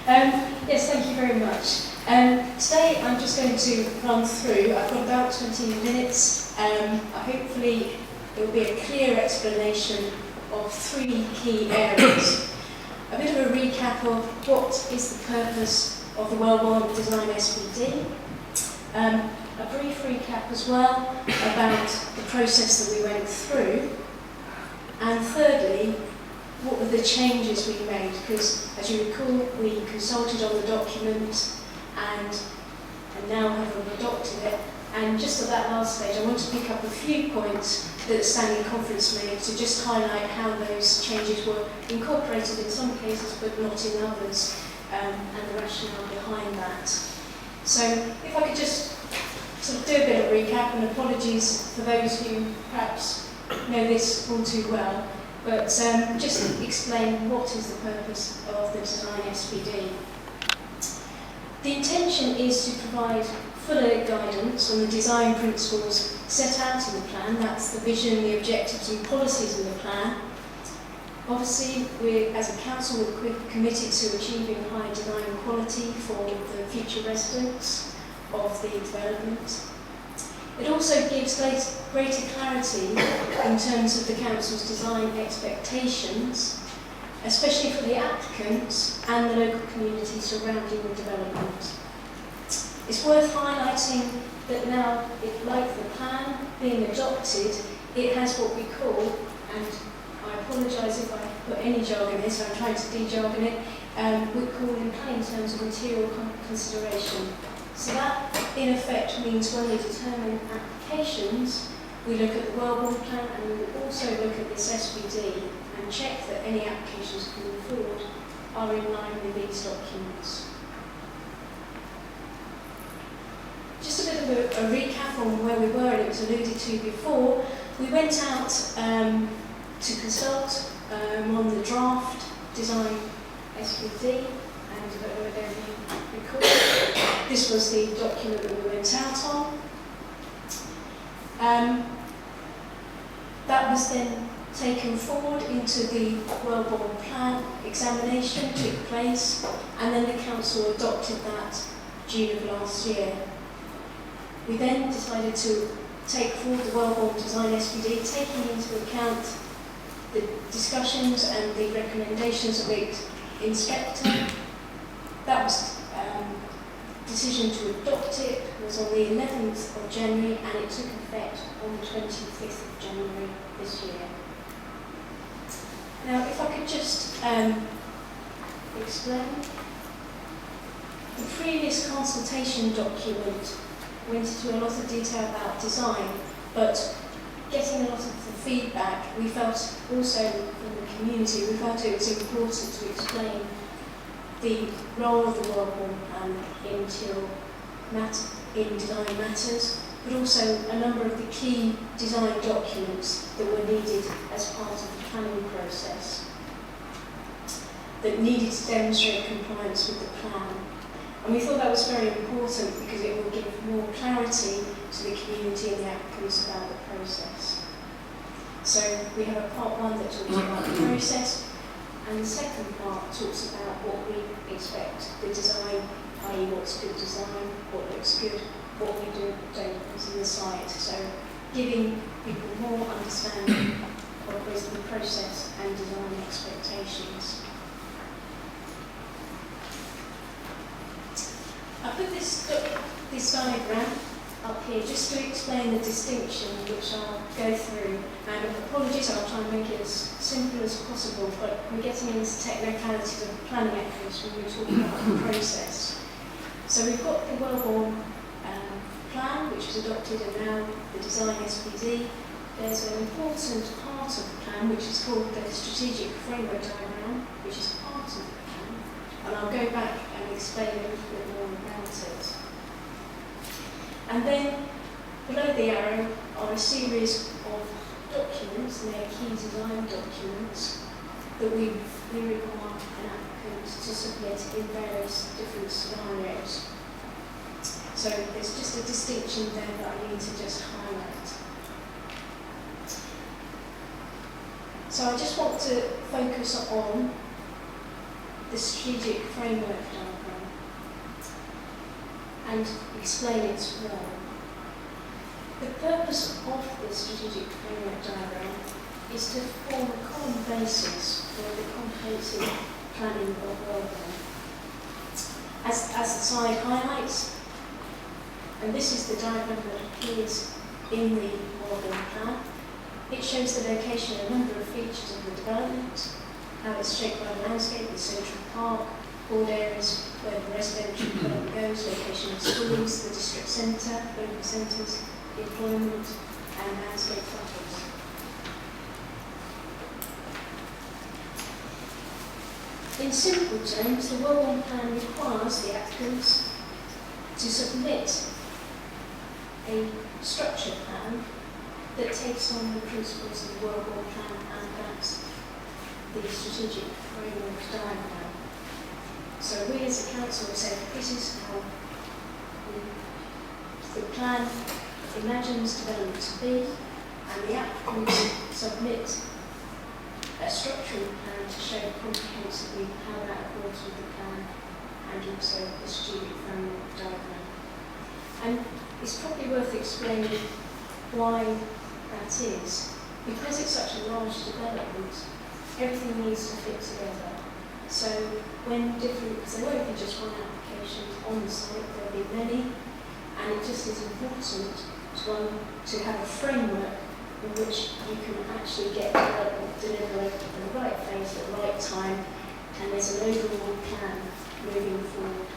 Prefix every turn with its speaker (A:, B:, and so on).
A: Yes, thank you very much. Today I'm just going to run through, I've got about 20 minutes, hopefully there will be a clear explanation of three key areas. A bit of a recap of what is the purpose of the Welborne Design SPD, a brief recap as well about the process that we went through, and thirdly, what were the changes we made, because as you recall we consulted on the document and now have adopted it, and just at that last stage I want to pick up a few points that the Standing Conference made to just highlight how those changes were incorporated in some cases but not in others, and the rationale behind that. So if I could just sort of do a bit of recap, and apologies for those who perhaps know this all too well, but just explain what is the purpose of the Design SPD. The intention is to provide fuller guidance on the design principles set out in the plan. That's the vision, the objectives and policies in the plan. Obviously, we as a council we're committed to achieving high design quality for the future residents of the development. It also gives greater clarity in terms of the council's design expectations, especially for the applicants and the local community surrounding the development. It's worth highlighting that now, like the plan being adopted, it has what we call, and I apologise if I put any jargon in this, so I'm trying to de-jargon it, we call in plain terms of material consideration. So that, in effect, means when we determine applications, we look at the Welborne plan and we will also look at this SPD and check that any applications coming forward are in line with these documents. Just a bit of a recap on where we were, and it was alluded to before. We went out to consult on the draft design SPD, and I don't know whether you recall, this was the document that we went out on. That was then taken forward into the Welborne plan examination, took place, and then the council adopted that June of last year. We then decided to take forward the Welborne Design SPD, taking into account the discussions and the recommendations of the inspector. That was decision to adopt it was on the 11th of January, and it took effect on the 25th of January this year. Now, if I could just explain. The previous consultation document went into a lot of detail about design, but getting a lot of the feedback, we felt also from the community, we felt it was important to explain the role of the Welborne plan in design matters, but also a number of the key design documents that were needed as part of the planning process that needed to demonstrate compliance with the plan. And we thought that was very important because it will give more clarity to the community and the applicants about the process. So we have a part one that talks about the process, and the second part talks about what we expect the design, i.e. what's good design, what looks good, what we do don't in the site. So giving people more understanding of both the process and design expectations. I put this diagram up here just to explain the distinction, which I'll go through. And apologies, I'll try and make it as simple as possible, but we're getting into technicalities of planning accuracy when we're talking about the process. So we've got the Welborne plan, which was adopted, and now the Design SPD. There's an important part of the plan, which is called the Strategic Framework Diagram, which is part of the plan. And I'll go back and explain a little bit more about it. And then below the arrow are a series of documents, and they're key design documents that we require an applicant to submit in various different scenarios. So there's just a distinction there that I need to just highlight. So I just want to focus on the strategic framework diagram and explain its role. The purpose of the strategic framework diagram is to form a common basis for the comprehensive planning of Welborne. As the slide highlights, and this is the diagram that appears in the Welborne plan, it shows the location and a number of features of the development, how it's shaped by the landscape, the central park, board areas where the residential development goes, location of schools, the district centre, local centres, employment and landscape buffers. In simple terms, the Welborne plan requires the applicants to submit a structure plan that takes on the principles of the Welborne plan and that's the strategic framework diagram. So we as a council have said this is how the plan imagines development to be, and the applicants submit a structural plan to show comprehensively how that accords with the plan and also the strategic framework diagram. And it's probably worth explaining why that is. Because it's such a large development, everything needs to fit together. So when because there won't be just one application on the site, there'll be many, and it just is important to have a framework in which you can actually get development delivered in the right phase at the right time, and there's an overall plan moving forward.